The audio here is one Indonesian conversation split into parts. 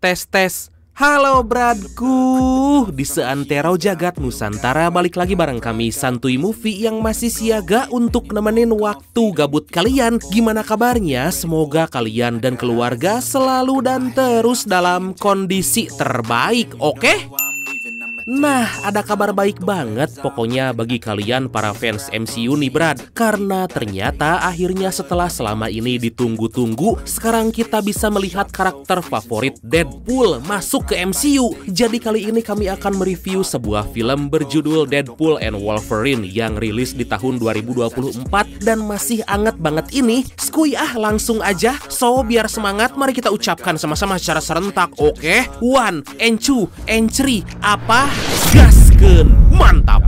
Tes. Halo bradku, di seantero jagat Nusantara balik lagi bareng kami Santuy Movie yang masih siaga untuk nemenin waktu gabut kalian. Gimana kabarnya? Semoga kalian dan keluarga selalu dan terus dalam kondisi terbaik, oke? Nah, ada kabar baik banget pokoknya bagi kalian para fans MCU nih Brad. Karena ternyata akhirnya setelah selama ini ditunggu-tunggu, sekarang kita bisa melihat karakter favorit Deadpool masuk ke MCU. Jadi kali ini kami akan mereview sebuah film berjudul Deadpool and Wolverine yang rilis di tahun 2024 dan masih anget banget ini. Skuy langsung aja. So, biar semangat, mari kita ucapkan sama-sama secara serentak, oke? 1 and 2 and 3, apa? Gaskeun, mantap.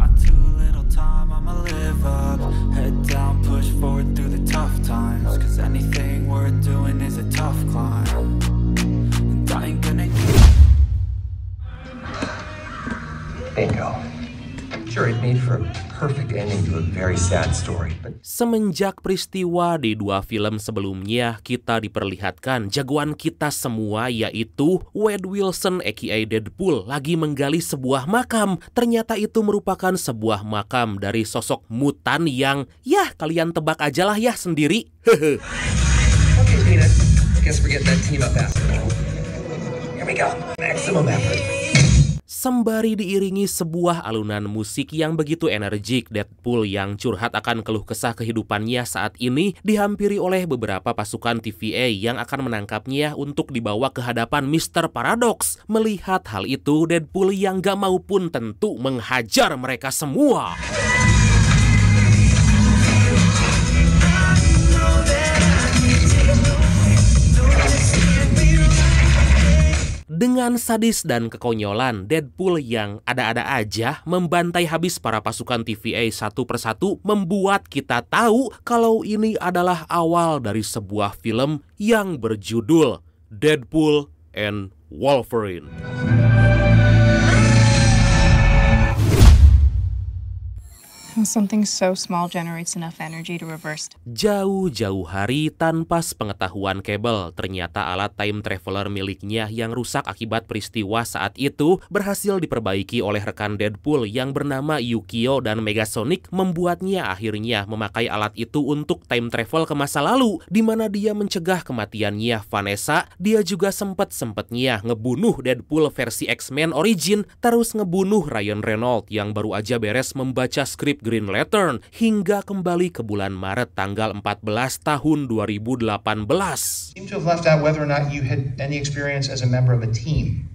Bingo. Sure, it made for a perfect ending to a very sad story. Semenjak peristiwa di dua film sebelumnya, kita diperlihatkan jagoan kita semua yaitu Wade Wilson aka Deadpool lagi menggali sebuah makam. Ternyata itu merupakan sebuah makam dari sosok mutan yang ya kalian tebak aja lah ya sendiri. Okay, Peanut. Guess we're getting that team up basketball. Here we go. Maximum effort. Sembari diiringi sebuah alunan musik yang begitu energik, Deadpool yang curhat akan keluh kesah kehidupannya saat ini dihampiri oleh beberapa pasukan TVA yang akan menangkapnya untuk dibawa ke hadapan Mr. Paradox. Melihat hal itu, Deadpool yang gak mau pun tentu menghajar mereka semua. Dengan sadis dan kekonyolan, Deadpool yang ada-ada aja membantai habis para pasukan TVA satu persatu membuat kita tahu kalau ini adalah awal dari sebuah film yang berjudul Deadpool and Wolverine. Something so small generates enough energy to reverse. Jauh-jauh hari tanpa sepengetahuan Cable, ternyata alat time traveler miliknya yang rusak akibat peristiwa saat itu berhasil diperbaiki oleh rekan Deadpool yang bernama Yukio dan Megasonic, membuatnya akhirnya memakai alat itu untuk time travel ke masa lalu, di mana dia mencegah kematiannya Vanessa. Dia juga sempet-sempetnya ngebunuh Deadpool versi X-Men Origin, terus ngebunuh Ryan Reynolds yang baru aja beres membaca skrip Green Lantern, hingga kembali ke bulan Maret tanggal 14 tahun 2018. Seem to have left out whether or not you had any experience as a member of a team.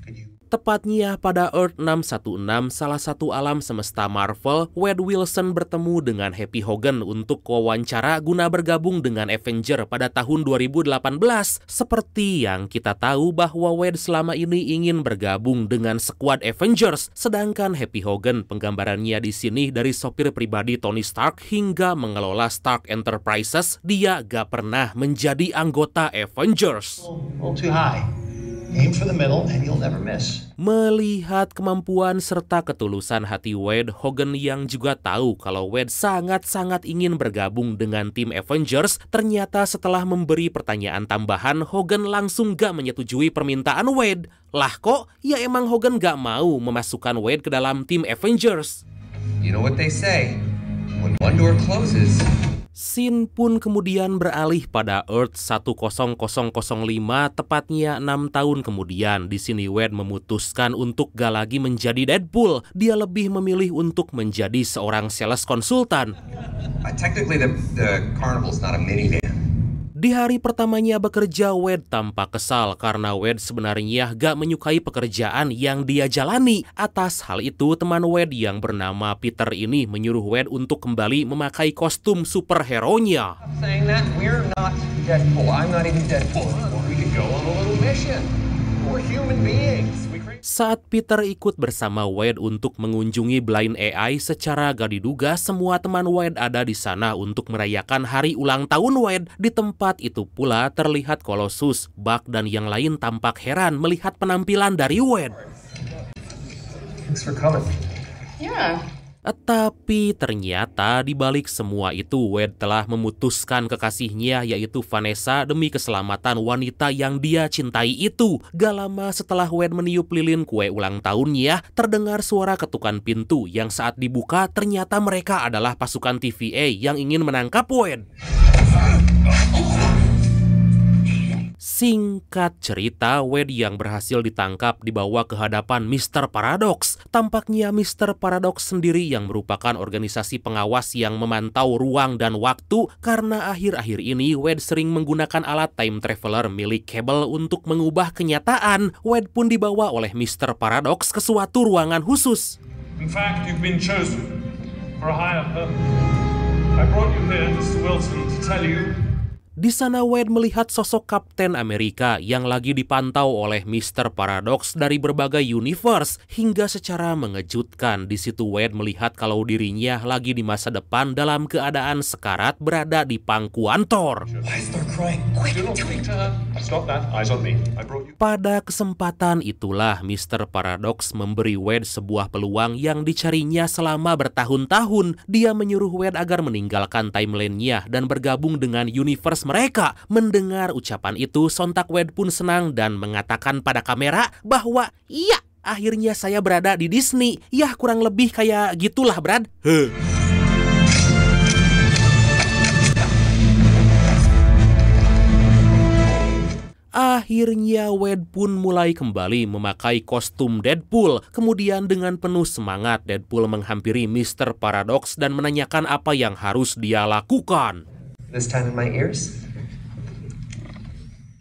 Tepatnya pada Earth 616, salah satu alam semesta Marvel, Wade Wilson bertemu dengan Happy Hogan untuk wawancara guna bergabung dengan Avenger pada tahun 2018. Seperti yang kita tahu bahwa Wade selama ini ingin bergabung dengan skuad Avengers, sedangkan Happy Hogan penggambarannya di sini dari sopir pribadi Tony Stark hingga mengelola Stark Enterprises, dia gak pernah menjadi anggota Avengers. A little too high. Aim for the middle and you'll never miss. Melihat kemampuan serta ketulusan hati Wade, Hogan yang juga tahu kalau Wade sangat-sangat ingin bergabung dengan tim Avengers, ternyata setelah memberi pertanyaan tambahan, Hogan langsung gak menyetujui permintaan Wade. Lah kok? Ya emang Hogan gak mau memasukkan Wade ke dalam tim Avengers. You know what they say, when one door closes... Scene pun kemudian beralih pada Earth 10005, tepatnya 6 tahun kemudian. Di sini Wade memutuskan untuk gak lagi menjadi Deadpool. Dia lebih memilih untuk menjadi seorang sales konsultan. Technically the carnival's not a minivan. Di hari pertamanya bekerja, Wade tampak kesal karena Wade sebenarnya gak menyukai pekerjaan yang dia jalani. Atas hal itu, teman Wade yang bernama Peter ini menyuruh Wade untuk kembali memakai kostum superhero-nya. Saying that we're not Deadpool. I'm not even Deadpool. We could go on a little mission. We're human beings. Saat Peter ikut bersama Wade untuk mengunjungi Blind AI, secara gak diduga semua teman Wade ada di sana untuk merayakan hari ulang tahun Wade. Di tempat itu pula terlihat Colossus, Buck, dan yang lain tampak heran melihat penampilan dari Wade. Thanks for coming. Yeah. Tapi ternyata di balik semua itu Wade telah memutuskan kekasihnya yaitu Vanessa demi keselamatan wanita yang dia cintai itu. Gak lama setelah Wade meniup lilin kue ulang tahunnya, terdengar suara ketukan pintu yang saat dibuka ternyata mereka adalah pasukan TVA yang ingin menangkap Wade. Singkat cerita, Wade yang berhasil ditangkap dibawa ke hadapan Mr. Paradox. Tampaknya Mr. Paradox sendiri yang merupakan organisasi pengawas yang memantau ruang dan waktu karena akhir-akhir ini Wade sering menggunakan alat time traveler milik Cable untuk mengubah kenyataan. Wade pun dibawa oleh Mr. Paradox ke suatu ruangan khusus. In fact, you've been chosen for a higher purpose. I brought you here, Mr. Wilson, to tell you. Di sana Wade melihat sosok Kapten Amerika yang lagi dipantau oleh Mr. Paradox dari berbagai universe. Hingga secara mengejutkan di situ Wade melihat kalau dirinya lagi di masa depan dalam keadaan sekarat berada di pangkuan Thor. Why is Thor crying? Quick, Do not speak to her. Stop that. Eyes on me. I brought you. Pada kesempatan itulah Mr. Paradox memberi Wade sebuah peluang yang dicarinya selama bertahun-tahun. Dia menyuruh Wade agar meninggalkan timeline-nya dan bergabung dengan universe mereka. Mendengar ucapan itu, sontak Wade pun senang dan mengatakan pada kamera bahwa iya, akhirnya saya berada di Disney. Ya kurang lebih kayak gitulah, Brad. Akhirnya Wade pun mulai kembali memakai kostum Deadpool. Kemudian dengan penuh semangat Deadpool menghampiri Mr. Paradox dan menanyakan apa yang harus dia lakukan. This time in my ears?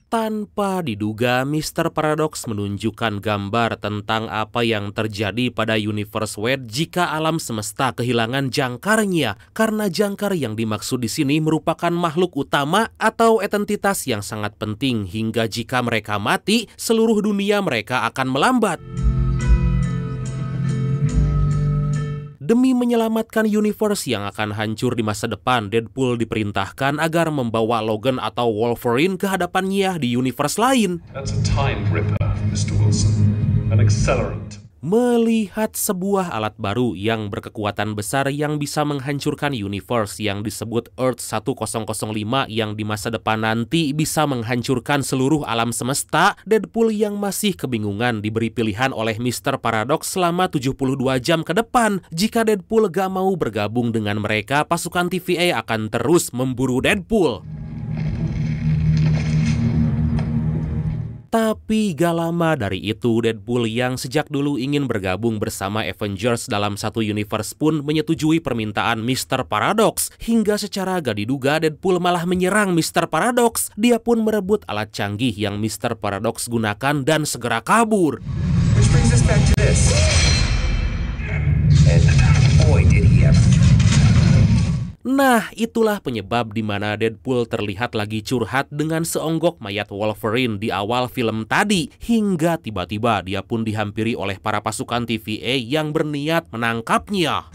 Tanpa diduga, Mr. Paradox menunjukkan gambar tentang apa yang terjadi pada universe Wade jika alam semesta kehilangan jangkarnya. Karena jangkar yang dimaksud di sini merupakan makhluk utama atau entitas yang sangat penting hingga jika mereka mati, seluruh dunia mereka akan melambat. Demi menyelamatkan universe yang akan hancur di masa depan, Deadpool diperintahkan agar membawa Logan atau Wolverine ke hadapannya di universe lain. That's a time ripper, Mr. Wilson. An accelerant. Melihat sebuah alat baru yang berkekuatan besar yang bisa menghancurkan universe yang disebut Earth 1005 yang di masa depan nanti bisa menghancurkan seluruh alam semesta, Deadpool yang masih kebingungan diberi pilihan oleh Mr. Paradox selama 72 jam ke depan. Jika Deadpool gak mau bergabung dengan mereka, pasukan TVA akan terus memburu Deadpool. Tapi gak lama dari itu, Deadpool yang sejak dulu ingin bergabung bersama Avengers dalam satu universe pun menyetujui permintaan Mr. Paradox. Hingga secara gak diduga, Deadpool malah menyerang Mr. Paradox. Dia pun merebut alat canggih yang Mr. Paradox gunakan dan segera kabur. Which brings us back to this. And boy, did he ever. Nah, itulah penyebab di mana Deadpool terlihat lagi curhat dengan seonggok mayat Wolverine di awal film tadi. Hingga tiba-tiba dia pun dihampiri oleh para pasukan TVA yang berniat menangkapnya.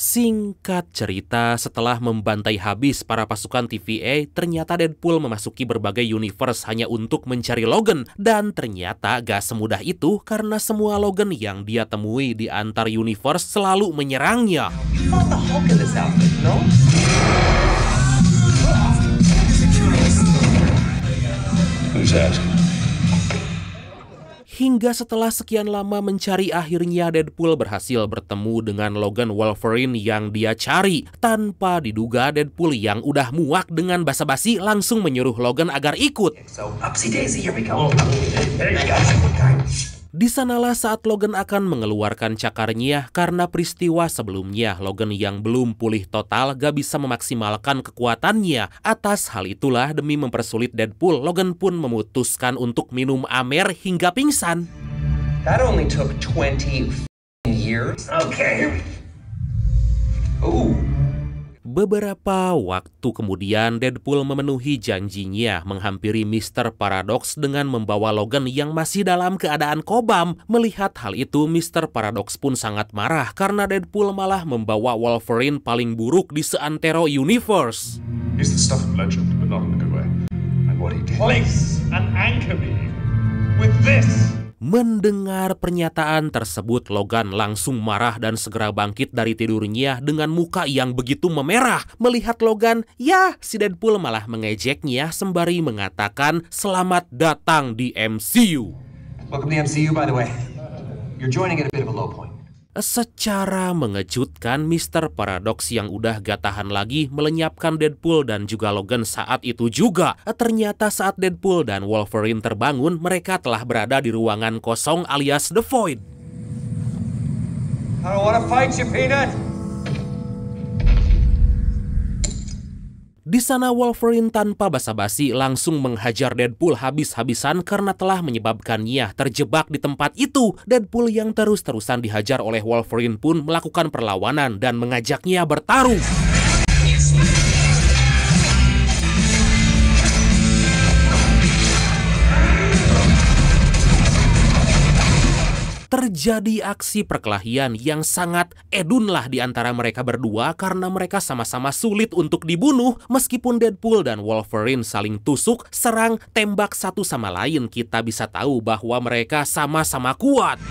Singkat cerita, setelah membantai habis para pasukan TVA, ternyata Deadpool memasuki berbagai universe hanya untuk mencari Logan. Dan ternyata gak semudah itu karena semua Logan yang dia temui di antar universe selalu menyerangnya. You found the Hulk in this outfit, no? Who's asking? Hingga setelah sekian lama mencari, akhirnya Deadpool berhasil bertemu dengan Logan Wolverine yang dia cari. Tanpa diduga, Deadpool yang udah muak dengan basa-basi langsung menyuruh Logan agar ikut. So, upsy daisy, here we go. Hey guys. Di sanalah saat Logan akan mengeluarkan cakarnya karena peristiwa sebelumnya Logan yang belum pulih total gak bisa memaksimalkan kekuatannya. Atas hal itulah demi mempersulit Deadpool, Logan pun memutuskan untuk minum amer hingga pingsan. That only took 20 years. Okay. Ooh. Beberapa waktu kemudian, Deadpool memenuhi janjinya menghampiri Mr. Paradox dengan membawa Logan yang masih dalam keadaan kobam. Melihat hal itu, Mr. Paradox pun sangat marah karena Deadpool malah membawa Wolverine paling buruk di seantero universe. He's the stuff of legend, but not in a good way. what he did. Place and anchor me with this. Mendengar pernyataan tersebut, Logan langsung marah dan segera bangkit dari tidurnya dengan muka yang begitu memerah. Melihat Logan, ya si Deadpool malah mengejeknya sembari mengatakan selamat datang di MCU. Welcome to the MCU, by the way. You're joining at a bit of a low point. Secara mengejutkan, Mr. Paradox yang udah gak tahan lagi melenyapkan Deadpool dan juga Logan saat itu juga. Ternyata saat Deadpool dan Wolverine terbangun, mereka telah berada di ruangan kosong alias The Void. I don't want to fight you, Peanut. Di sana Wolverine tanpa basa-basi langsung menghajar Deadpool habis-habisan karena telah menyebabkannya terjebak di tempat itu. Deadpool yang terus-terusan dihajar oleh Wolverine pun melakukan perlawanan dan mengajaknya bertarung. Terjadi aksi perkelahian yang sangat edunlah di antara mereka berdua karena mereka sama-sama sulit untuk dibunuh. Meskipun Deadpool dan Wolverine saling tusuk, serang, tembak satu sama lain, kita bisa tahu bahwa mereka sama-sama kuat.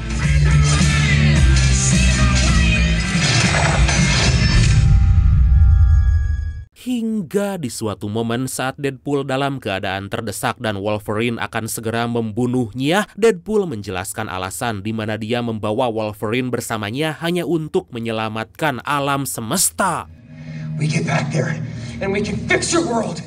Hingga di suatu momen saat Deadpool dalam keadaan terdesak dan Wolverine akan segera membunuhnya, Deadpool menjelaskan alasan di mana dia membawa Wolverine bersamanya hanya untuk menyelamatkan alam semesta. We get back there and we can fix your world.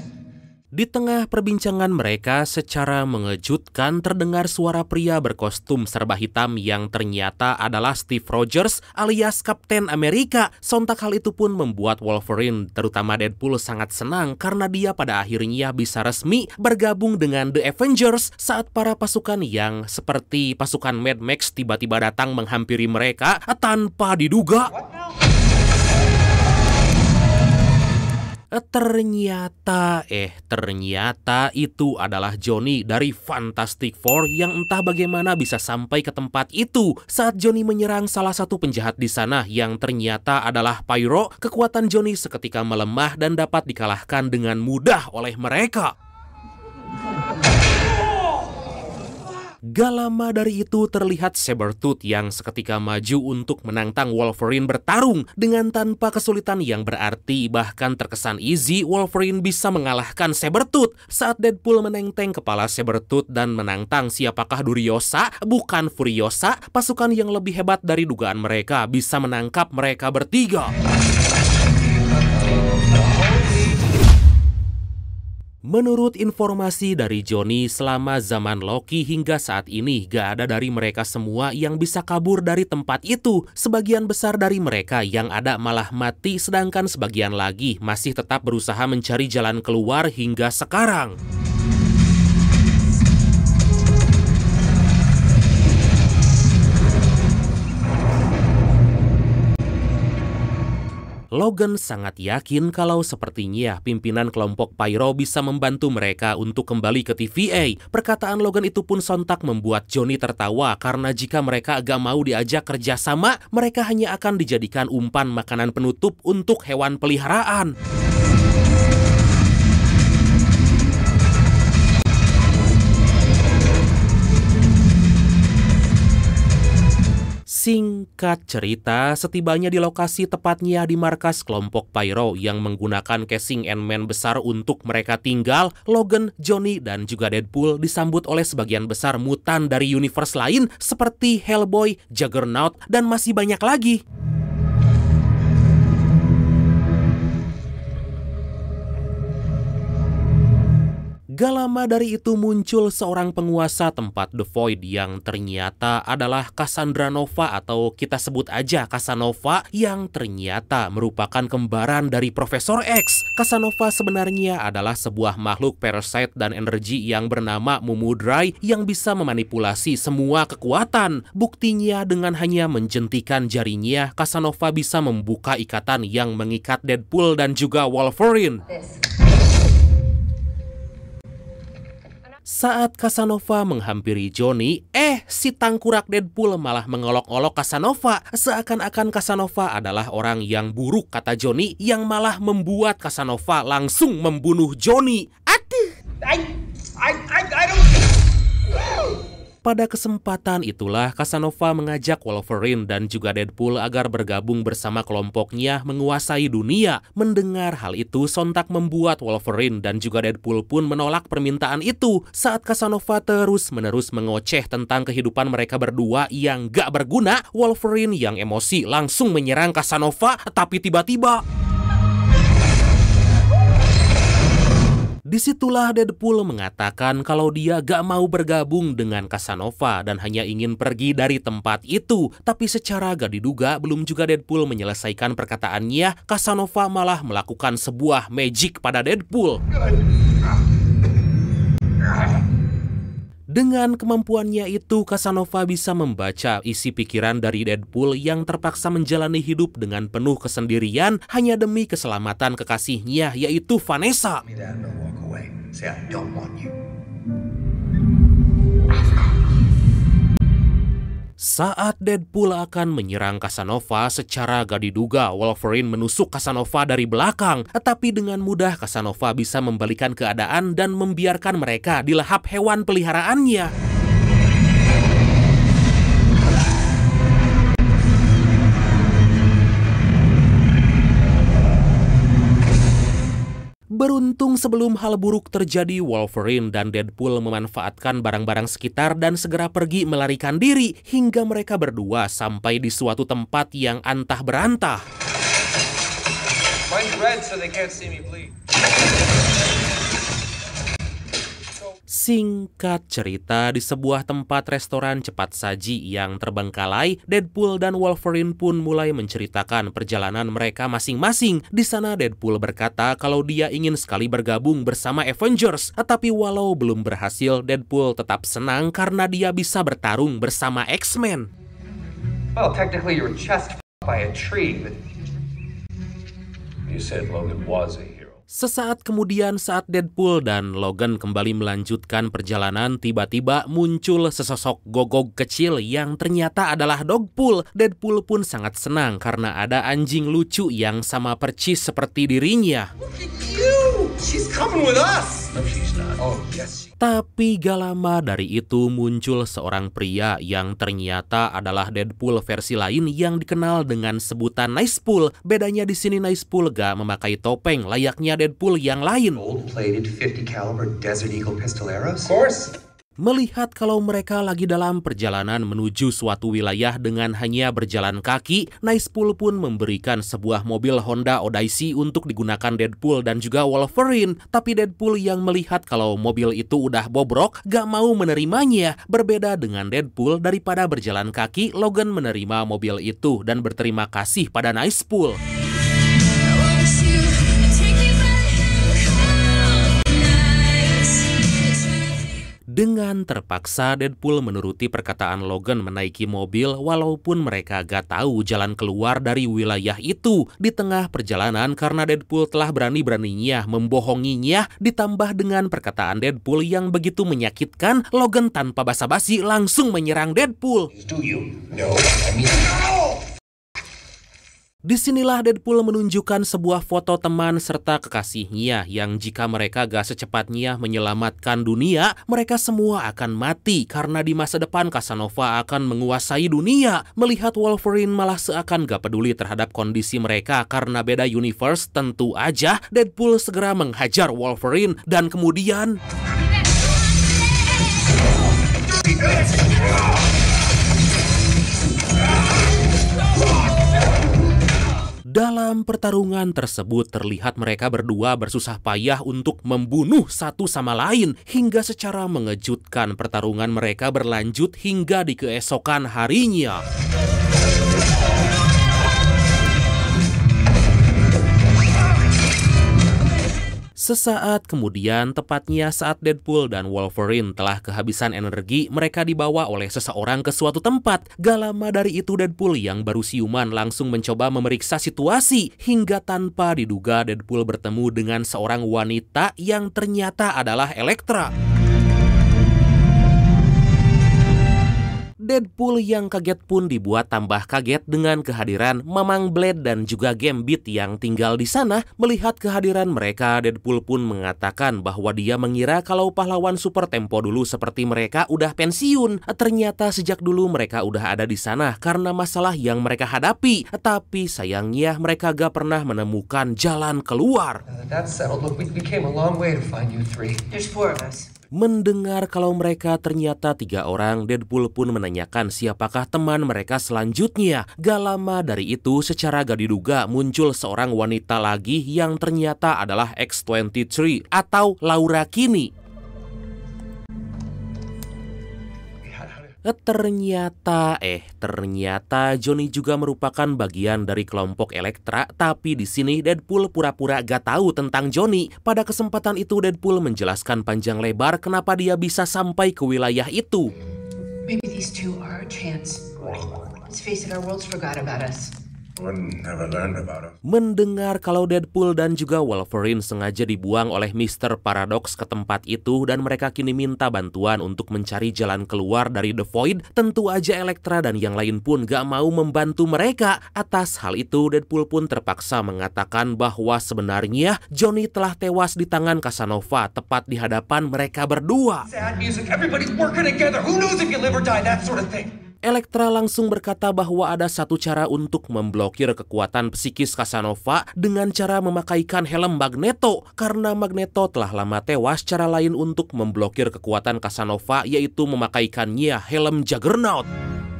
Di tengah perbincangan mereka, secara mengejutkan terdengar suara pria berkostum serba hitam yang ternyata adalah Steve Rogers alias Kapten Amerika. Sontak hal itu pun membuat Wolverine, terutama Deadpool, sangat senang karena dia pada akhirnya bisa resmi bergabung dengan The Avengers saat para pasukan yang seperti pasukan Mad Max tiba-tiba datang menghampiri mereka tanpa diduga. Ternyata itu adalah Johnny dari Fantastic Four yang entah bagaimana bisa sampai ke tempat itu. Saat Johnny menyerang salah satu penjahat di sana yang ternyata adalah Pyro, kekuatan Johnny seketika melemah dan dapat dikalahkan dengan mudah oleh mereka. Gak lama dari itu terlihat Sabretooth yang seketika maju untuk menantang Wolverine bertarung. Dengan tanpa kesulitan yang berarti, bahkan terkesan easy, Wolverine bisa mengalahkan Sabretooth. Saat Deadpool menenteng kepala Sabretooth dan menantang siapakah Furiosa, bukan Furiosa, pasukan yang lebih hebat dari dugaan mereka bisa menangkap mereka bertiga. Menurut informasi dari Johnny, selama zaman Loki hingga saat ini gak ada dari mereka semua yang bisa kabur dari tempat itu. Sebagian besar dari mereka yang ada malah mati, sedangkan sebagian lagi masih tetap berusaha mencari jalan keluar hingga sekarang. Logan sangat yakin kalau sepertinya pimpinan kelompok Pyro bisa membantu mereka untuk kembali ke TVA. Perkataan Logan itu pun sontak membuat Johnny tertawa karena jika mereka agak mau diajak kerjasama, mereka hanya akan dijadikan umpan makanan penutup untuk hewan peliharaan. Singkat cerita, setibanya di lokasi, tepatnya di markas kelompok Pyro yang menggunakan casing Ant-Man besar untuk mereka tinggal, Logan, Johnny, dan juga Deadpool disambut oleh sebagian besar mutan dari universe lain seperti Hellboy, Juggernaut, dan masih banyak lagi. Gak lama dari itu muncul seorang penguasa tempat The Void yang ternyata adalah Cassandra Nova, atau kita sebut aja Casanova, yang ternyata merupakan kembaran dari Profesor X. Casanova sebenarnya adalah sebuah makhluk parasite dan energi yang bernama Mumudrai yang bisa memanipulasi semua kekuatan. Buktinya dengan hanya menjentikan jarinya, Casanova bisa membuka ikatan yang mengikat Deadpool dan juga Wolverine. Saat Casanova menghampiri Johnny, si tangkurak Deadpool malah mengolok-olok Casanova. Seakan-akan Casanova adalah orang yang buruk, kata Johnny, yang malah membuat Casanova langsung membunuh Johnny. Aduh! Pada kesempatan itulah Casanova mengajak Wolverine dan juga Deadpool agar bergabung bersama kelompoknya menguasai dunia. Mendengar hal itu sontak membuat Wolverine dan juga Deadpool pun menolak permintaan itu. Saat Casanova terus-menerus mengoceh tentang kehidupan mereka berdua yang gak berguna, Wolverine yang emosi langsung menyerang Casanova, tapi tiba-tiba disitulah Deadpool mengatakan kalau dia gak mau bergabung dengan Casanova dan hanya ingin pergi dari tempat itu. Tapi secara gak diduga, belum juga Deadpool menyelesaikan perkataannya, Casanova malah melakukan sebuah magic pada Deadpool. Dengan kemampuannya itu, Casanova bisa membaca isi pikiran dari Deadpool yang terpaksa menjalani hidup dengan penuh kesendirian hanya demi keselamatan kekasihnya, yaitu Vanessa. Saat Deadpool akan menyerang Casanova, secara gak diduga Wolverine menusuk Casanova dari belakang. Tapi dengan mudah Casanova bisa membalikan keadaan dan membiarkan mereka dilahap hewan peliharaannya. Beruntung sebelum hal buruk terjadi, Wolverine dan Deadpool memanfaatkan barang-barang sekitar dan segera pergi melarikan diri hingga mereka berdua sampai di suatu tempat yang antah berantah. Mine's red so they can't see me bleed. Singkat cerita, di sebuah tempat restoran cepat saji yang terbengkalai, Deadpool dan Wolverine pun mulai menceritakan perjalanan mereka masing-masing. Di sana Deadpool berkata kalau dia ingin sekali bergabung bersama Avengers. Tapi walau belum berhasil, Deadpool tetap senang karena dia bisa bertarung bersama X-Men. Well, technically you were chest by a tree, but You said Logan was a hero. Sesaat kemudian saat Deadpool dan Logan kembali melanjutkan perjalanan, tiba-tiba muncul sesosok gogog kecil yang ternyata adalah Dogpool. Deadpool pun sangat senang karena ada anjing lucu yang sama percis seperti dirinya. she's coming with us. No, she's not. Oh, yes. Tapi gak lama dari itu muncul seorang pria yang ternyata adalah Deadpool versi lain yang dikenal dengan sebutan Nicepool. Bedanya di sini Nicepool gak memakai topeng layaknya Deadpool yang lain. Gold-plated 50 caliber Desert Eagle pistoleros? Of course. Melihat kalau mereka lagi dalam perjalanan menuju suatu wilayah dengan hanya berjalan kaki, Nicepool pun memberikan sebuah mobil Honda Odyssey untuk digunakan Deadpool dan juga Wolverine. Tapi Deadpool yang melihat kalau mobil itu udah bobrok, gak mau menerimanya. Berbeda dengan Deadpool, daripada berjalan kaki, Logan menerima mobil itu dan berterima kasih pada Nicepool. Dengan terpaksa, Deadpool menuruti perkataan Logan menaiki mobil walaupun mereka gak tahu jalan keluar dari wilayah itu. Di tengah perjalanan, karena Deadpool telah berani-beraninya membohonginya, ditambah dengan perkataan Deadpool yang begitu menyakitkan, Logan tanpa basa-basi langsung menyerang Deadpool. Do you? No, I mean no! Disinilah Deadpool menunjukkan sebuah foto teman serta kekasihnya yang jika mereka gak secepatnya menyelamatkan dunia, mereka semua akan mati karena di masa depan Casanova akan menguasai dunia. Melihat Wolverine malah seakan gak peduli terhadap kondisi mereka karena beda universe, tentu aja Deadpool segera menghajar Wolverine dan kemudian dalam pertarungan tersebut terlihat mereka berdua bersusah payah untuk membunuh satu sama lain hingga secara mengejutkan pertarungan mereka berlanjut hingga di keesokan harinya. Sesaat kemudian, tepatnya saat Deadpool dan Wolverine telah kehabisan energi, mereka dibawa oleh seseorang ke suatu tempat. Gak lama dari itu Deadpool yang baru siuman langsung mencoba memeriksa situasi. Hingga tanpa diduga Deadpool bertemu dengan seorang wanita yang ternyata adalah Elektra. Deadpool yang kaget pun dibuat tambah kaget dengan kehadiran Mamang Blade dan juga Gambit yang tinggal di sana. Melihat kehadiran mereka, Deadpool pun mengatakan bahwa dia mengira kalau pahlawan super tempo dulu seperti mereka udah pensiun. Ternyata sejak dulu mereka udah ada di sana karena masalah yang mereka hadapi. Tapi sayangnya mereka gak pernah menemukan jalan keluar. That's settled. Look, we came a long way to find you three. There's 4 of us. Mendengar kalau mereka ternyata 3 orang, Deadpool pun menanyakan siapakah teman mereka selanjutnya. Gak lama dari itu, secara gak diduga muncul seorang wanita lagi yang ternyata adalah X-23 atau Laura Kinney. Ternyata Johnny juga merupakan bagian dari kelompok Elektra, tapi di sini Deadpool pura-pura gak tahu tentang Johnny. Pada kesempatan itu Deadpool menjelaskan panjang lebar kenapa dia bisa sampai ke wilayah itu. Maybe these two are our chance. Let's face it, our world's forgot about us. Mendengar kalau Deadpool dan juga Wolverine sengaja dibuang oleh Mr. Paradox ke tempat itu dan mereka kini minta bantuan untuk mencari jalan keluar dari The Void, tentu aja Elektra dan yang lain pun gak mau membantu mereka. Atas hal itu, Deadpool pun terpaksa mengatakan bahwa sebenarnya Johnny telah tewas di tangan Casanova tepat di hadapan mereka berdua. Sad music, everybody's working together. Who knows if you live or die, that sort of thing. Elektra langsung berkata bahwa ada satu cara untuk memblokir kekuatan psikis Casanova dengan cara memakaikan helm Magneto. Karena Magneto telah lama tewas, cara lain untuk memblokir kekuatan Casanova yaitu memakaikannya helm Juggernaut.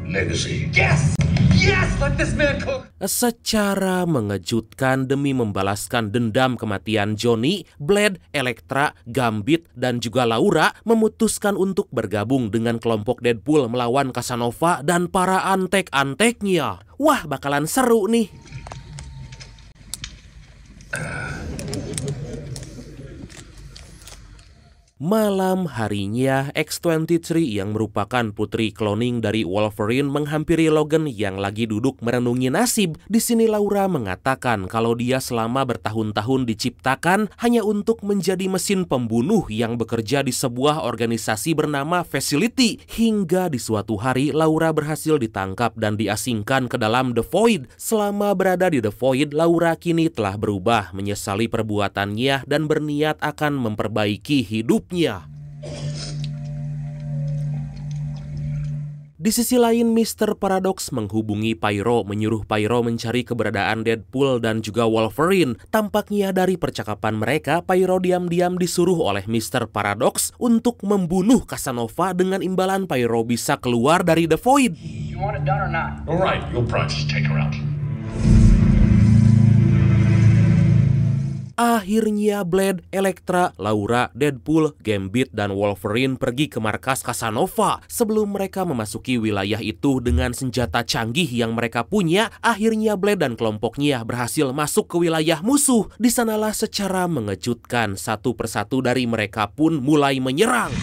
Legacy. Yes! Yes! Let this man cook! Secara mengejutkan demi membalaskan dendam kematian Johnny, Blade, Elektra, Gambit, dan juga Laura memutuskan untuk bergabung dengan kelompok Deadpool melawan Casanova dan para antek-anteknya. Wah, bakalan seru nih. Malam harinya, X-23 yang merupakan putri kloning dari Wolverine menghampiri Logan yang lagi duduk merenungi nasib. Di sini Laura mengatakan kalau dia selama bertahun-tahun diciptakan hanya untuk menjadi mesin pembunuh yang bekerja di sebuah organisasi bernama Facility. Hingga di suatu hari Laura berhasil ditangkap dan diasingkan ke dalam The Void. Selama berada di The Void, Laura kini telah berubah, menyesali perbuatannya dan berniat akan memperbaiki hidup. Di sisi lain, Mr. Paradox menghubungi Pyro, menyuruh Pyro mencari keberadaan Deadpool dan juga Wolverine. Tampaknya dari percakapan mereka, Pyro diam-diam disuruh oleh Mr. Paradox untuk membunuh Casanova dengan imbalan Pyro bisa keluar dari The Void. You want it done or not? All right, you'll probably just take her out. Akhirnya Blade, Elektra, Laura, Deadpool, Gambit, dan Wolverine pergi ke markas Casanova. Sebelum mereka memasuki wilayah itu dengan senjata canggih yang mereka punya, akhirnya Blade dan kelompoknya berhasil masuk ke wilayah musuh. Di sanalah secara mengejutkan satu persatu dari mereka pun mulai menyerang.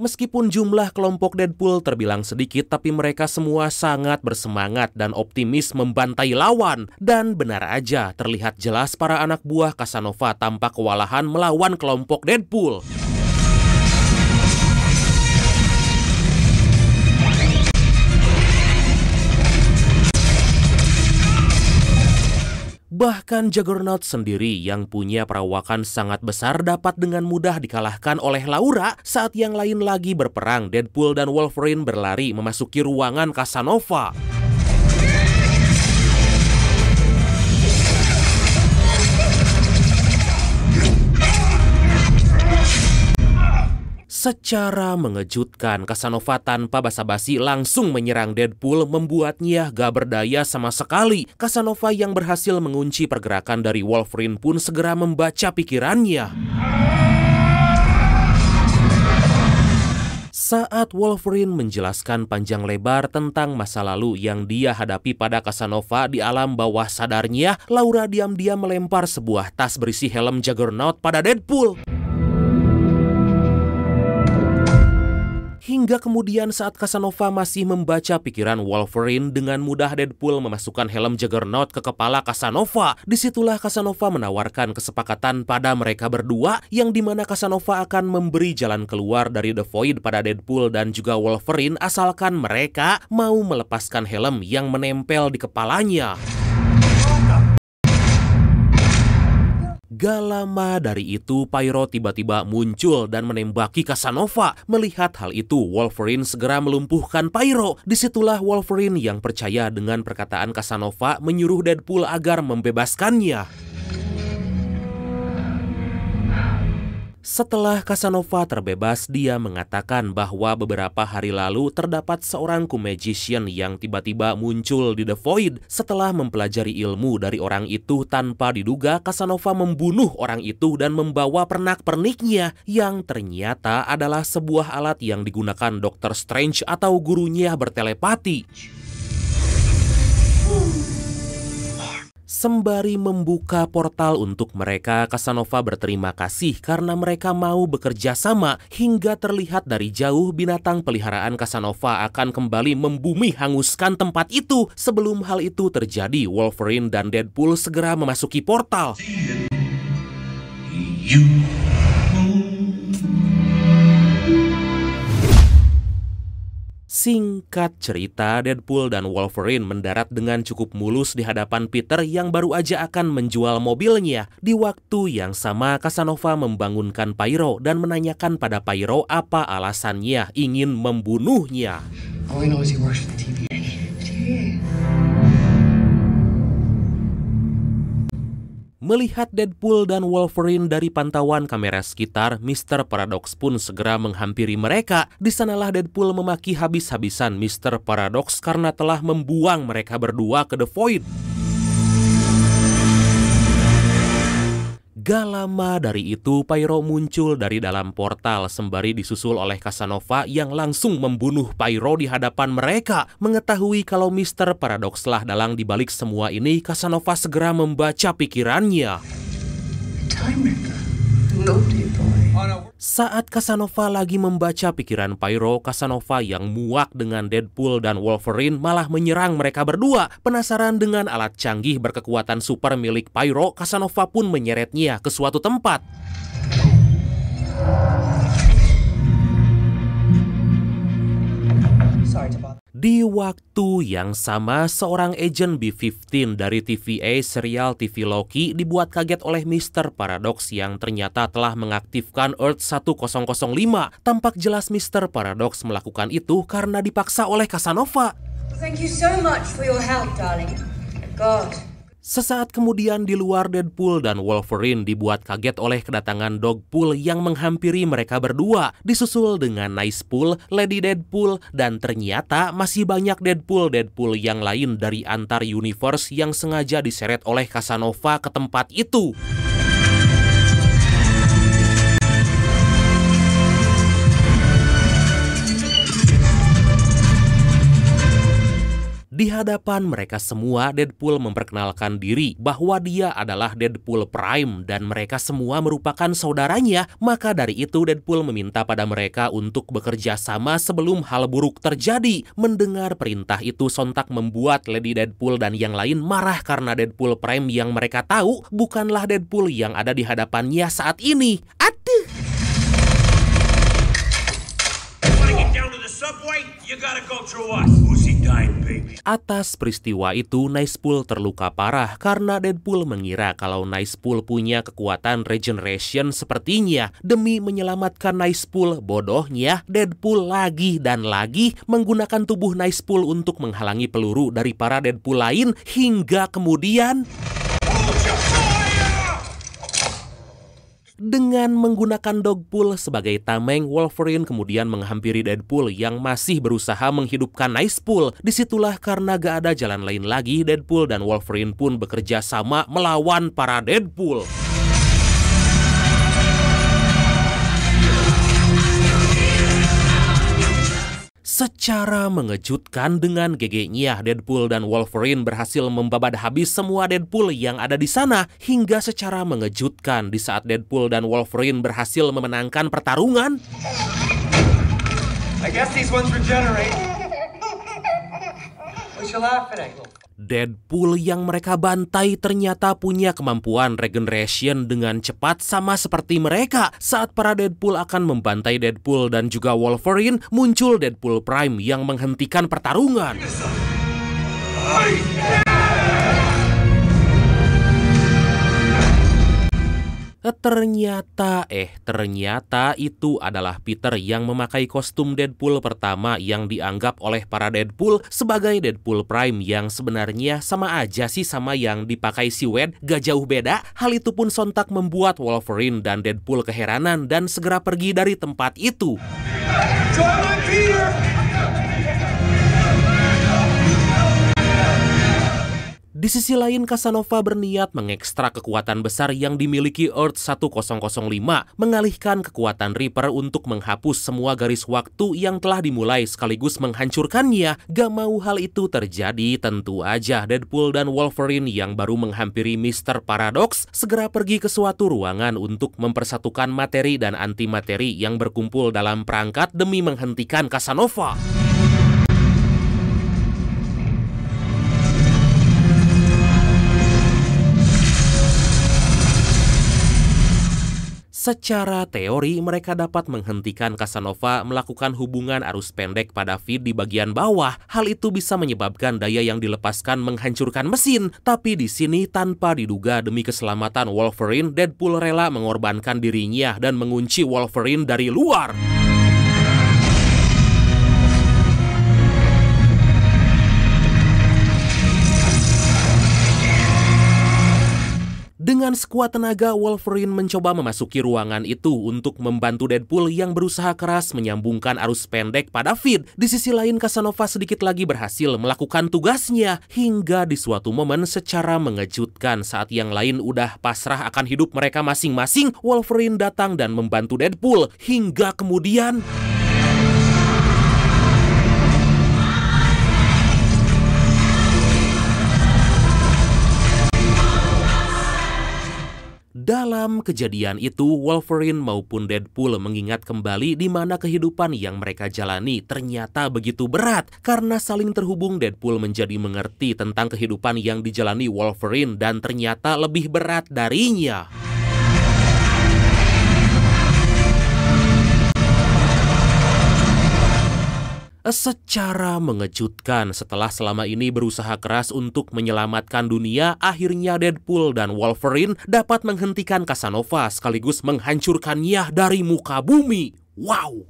Meskipun jumlah kelompok Deadpool terbilang sedikit, tapi mereka semua sangat bersemangat dan optimis membantai lawan. Dan benar aja, terlihat jelas para anak buah Casanova tampak kewalahan melawan kelompok Deadpool. Bahkan Juggernaut sendiri yang punya perawakan sangat besar dapat dengan mudah dikalahkan oleh Laura. Saat yang lain lagi berperang, Deadpool dan Wolverine berlari memasuki ruangan Casanova. Secara mengejutkan, Casanova tanpa basa-basi langsung menyerang Deadpool, membuatnya gak berdaya sama sekali. Casanova yang berhasil mengunci pergerakan dari Wolverine pun segera membaca pikirannya. Saat Wolverine menjelaskan panjang lebar tentang masa lalu yang dia hadapi pada Casanova di alam bawah sadarnya, Laura diam-diam melempar sebuah tas berisi helm Juggernaut pada Deadpool. Hingga Hingga kemudian saat Casanova masih membaca pikiran Wolverine, dengan mudah Deadpool memasukkan helm Juggernaut ke kepala Casanova. Disitulah Casanova menawarkan kesepakatan pada mereka berdua, yang dimana Casanova akan memberi jalan keluar dari The Void pada Deadpool dan juga Wolverine asalkan mereka mau melepaskan helm yang menempel di kepalanya. Gak lama dari itu, Pyro tiba-tiba muncul dan menembaki Casanova. Melihat hal itu, Wolverine segera melumpuhkan Pyro. Disitulah Wolverine yang percaya dengan perkataan Casanova menyuruh Deadpool agar membebaskannya. Setelah Casanova terbebas, dia mengatakan bahwa beberapa hari lalu terdapat seorang magician yang tiba-tiba muncul di The Void. Setelah mempelajari ilmu dari orang itu, tanpa diduga Casanova membunuh orang itu dan membawa pernak-perniknya, yang ternyata adalah sebuah alat yang digunakan Dr. Strange atau gurunya bertelepati. Sembari membuka portal untuk mereka, Casanova berterima kasih karena mereka mau bekerja sama. Hingga terlihat dari jauh binatang peliharaan Casanova akan kembali membumi hanguskan tempat itu. Sebelum hal itu terjadi, Wolverine dan Deadpool segera memasuki portal. Singkat cerita, Deadpool dan Wolverine mendarat dengan cukup mulus di hadapan Peter yang baru aja akan menjual mobilnya. Di waktu yang sama, Casanova membangunkan Pyro dan menanyakan pada Pyro apa alasannya ingin membunuhnya. All I know is he works for the TVA. Melihat Deadpool dan Wolverine dari pantauan kamera sekitar, Mr. Paradox pun segera menghampiri mereka. Di sanalah Deadpool memaki habis-habisan Mr. Paradox karena telah membuang mereka berdua ke The Void. Gak lama dari itu, Pyro muncul dari dalam portal sembari disusul oleh Casanova yang langsung membunuh Pyro di hadapan mereka. Mengetahui kalau Mr. Paradox lah dalang dibalik semua ini, Casanova segera membaca pikirannya. Saat Casanova lagi membaca pikiran Pyro, Casanova yang muak dengan Deadpool dan Wolverine malah menyerang mereka berdua. Penasaran dengan alat canggih berkekuatan super milik Pyro, Casanova pun menyeretnya ke suatu tempat. Di waktu yang sama, seorang agen B-15 dari TVA serial TV Loki dibuat kaget oleh Mr. Paradox yang ternyata telah mengaktifkan Earth 1005. Tampak jelas Mr. Paradox melakukan itu karena dipaksa oleh Casanova. Thank you so much for your help, darling. God. Sesaat kemudian di luar, Deadpool dan Wolverine dibuat kaget oleh kedatangan Dogpool yang menghampiri mereka berdua, disusul dengan Nicepool, Lady Deadpool, dan ternyata masih banyak Deadpool yang lain dari antar universe yang sengaja diseret oleh Casanova ke tempat itu. Di hadapan mereka semua, Deadpool memperkenalkan diri bahwa dia adalah Deadpool Prime dan mereka semua merupakan saudaranya. Maka dari itu Deadpool meminta pada mereka untuk bekerja sama sebelum hal buruk terjadi. Mendengar perintah itu sontak membuat Lady Deadpool dan yang lain marah karena Deadpool Prime yang mereka tahu bukanlah Deadpool yang ada di hadapannya saat ini. Aduh! Atas peristiwa itu, Nicepool terluka parah karena Deadpool mengira kalau Nicepool punya kekuatan regeneration sepertinya. Demi menyelamatkan Nicepool, bodohnya Deadpool lagi dan lagi menggunakan tubuh Nicepool untuk menghalangi peluru dari para Deadpool lain hingga kemudian dengan menggunakan Dogpool sebagai tameng, Wolverine kemudian menghampiri Deadpool yang masih berusaha menghidupkan Nicepool. Disitulah karena gak ada jalan lain lagi, Deadpool dan Wolverine pun bekerja sama melawan para Deadpool. Secara mengejutkan dengan GG-nya, Deadpool dan Wolverine berhasil membabat habis semua Deadpool yang ada di sana. Hingga secara mengejutkan, di saat Deadpool dan Wolverine berhasil memenangkan pertarungan, I guess these ones regenerate. What you laughing at? Deadpool yang mereka bantai ternyata punya kemampuan regeneration dengan cepat sama seperti mereka. Saat para Deadpool akan membantai Deadpool dan juga Wolverine, muncul Deadpool Prime yang menghentikan pertarungan. Ternyata itu adalah Peter yang memakai kostum Deadpool pertama yang dianggap oleh para Deadpool sebagai Deadpool Prime yang sebenarnya sama aja sih sama yang dipakai si Wade, gak jauh beda. Hal itu pun sontak membuat Wolverine dan Deadpool keheranan dan segera pergi dari tempat itu. Di sisi lain, Casanova berniat mengekstrak kekuatan besar yang dimiliki Earth 1005, mengalihkan kekuatan Reaper untuk menghapus semua garis waktu yang telah dimulai sekaligus menghancurkannya. Gak mau hal itu terjadi, tentu aja Deadpool dan Wolverine yang baru menghampiri Mr. Paradox segera pergi ke suatu ruangan untuk mempersatukan materi dan antimateri yang berkumpul dalam perangkat demi menghentikan Casanova. Secara teori, mereka dapat menghentikan Casanova melakukan hubungan arus pendek pada feed di bagian bawah. Hal itu bisa menyebabkan daya yang dilepaskan menghancurkan mesin. Tapi di sini tanpa diduga demi keselamatan Wolverine, Deadpool rela mengorbankan dirinya dan mengunci Wolverine dari luar. Dengan sekuat tenaga, Wolverine mencoba memasuki ruangan itu untuk membantu Deadpool yang berusaha keras menyambungkan arus pendek pada feed. Di sisi lain, Casanova sedikit lagi berhasil melakukan tugasnya. Hingga di suatu momen secara mengejutkan saat yang lain udah pasrah akan hidup mereka masing-masing, Wolverine datang dan membantu Deadpool. Hingga kemudian... Dalam kejadian itu, Wolverine maupun Deadpool mengingat kembali di mana kehidupan yang mereka jalani ternyata begitu berat. Karena saling terhubung, Deadpool menjadi mengerti tentang kehidupan yang dijalani Wolverine dan ternyata lebih berat darinya. Secara mengejutkan, setelah selama ini berusaha keras untuk menyelamatkan dunia, akhirnya Deadpool dan Wolverine dapat menghentikan Casanova sekaligus menghancurkannya dari muka bumi. Wow!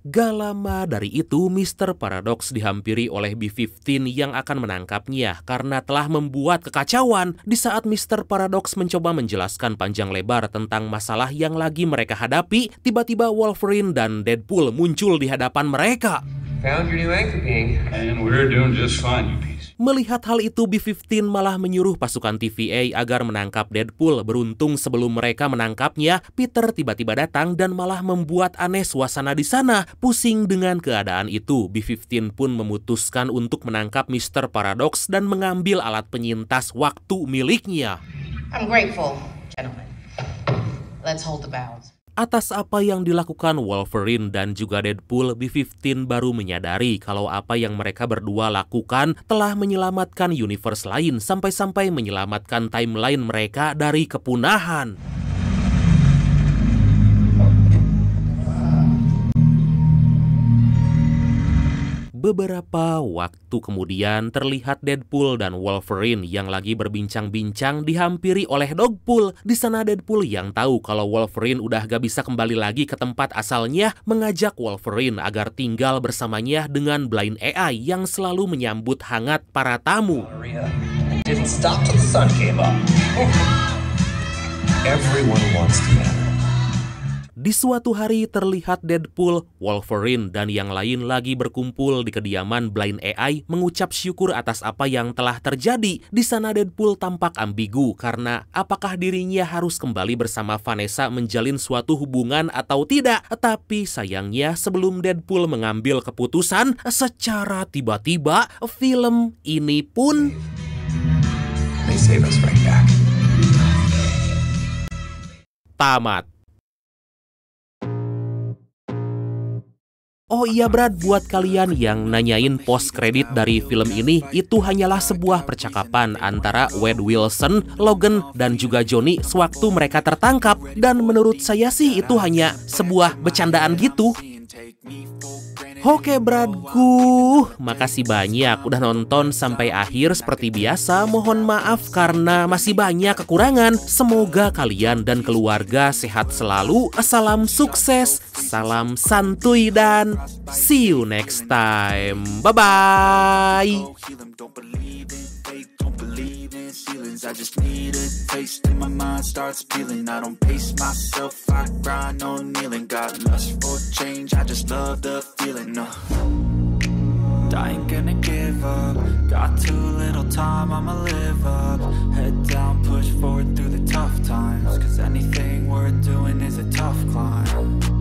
Gak lama dari itu, Mr. Paradox dihampiri oleh B-15 yang akan menangkapnya karena telah membuat kekacauan. Di saat Mr. Paradox mencoba menjelaskan panjang lebar tentang masalah yang lagi mereka hadapi, tiba-tiba Wolverine dan Deadpool muncul di hadapan mereka. Found your new anchor being. And we're doing just fine, you piece. Melihat hal itu, B-15 malah menyuruh pasukan TVA agar menangkap Deadpool. Beruntung sebelum mereka menangkapnya, Peter tiba-tiba datang dan malah membuat aneh suasana di sana. Pusing dengan keadaan itu, B-15 pun memutuskan untuk menangkap Mr. Paradox dan mengambil alat penyintas waktu miliknya. I'm grateful, gentlemen. Let's hold the bows. Atas apa yang dilakukan Wolverine dan juga Deadpool, B-15 baru menyadari kalau apa yang mereka berdua lakukan telah menyelamatkan universe lain sampai-sampai menyelamatkan timeline mereka dari kepunahan. Beberapa waktu kemudian terlihat Deadpool dan Wolverine yang lagi berbincang-bincang dihampiri oleh Dogpool. Di sana Deadpool yang tahu kalau Wolverine udah gak bisa kembali lagi ke tempat asalnya mengajak Wolverine agar tinggal bersamanya dengan Blind AI yang selalu menyambut hangat para tamu. Didn't stop till the sun came up. Everyone wants to know. Di suatu hari terlihat Deadpool, Wolverine, dan yang lain lagi berkumpul di kediaman Blind AI mengucap syukur atas apa yang telah terjadi. Di sana Deadpool tampak ambigu karena apakah dirinya harus kembali bersama Vanessa menjalin suatu hubungan atau tidak. Tapi sayangnya sebelum Deadpool mengambil keputusan, secara tiba-tiba film ini pun... save us right back. Tamat. Oh iya Brad, buat kalian yang nanyain post kredit dari film ini, itu hanyalah sebuah percakapan antara Wade Wilson, Logan, dan juga Johnny sewaktu mereka tertangkap. Dan menurut saya sih itu hanya sebuah bercandaan gitu. Oke Bradku, makasih banyak udah nonton sampai akhir. Seperti biasa, mohon maaf karena masih banyak kekurangan. Semoga kalian dan keluarga sehat selalu. Salam sukses, salam santuy, dan see you next time. Bye-bye. I just need a taste and my mind starts peeling. I don't pace myself, I grind on kneeling. Got lust for change, I just love the feeling. I ain't gonna give up. Got too little time, I'ma live up. Head down, push forward through the tough times. Cause anything worth doing is a tough climb.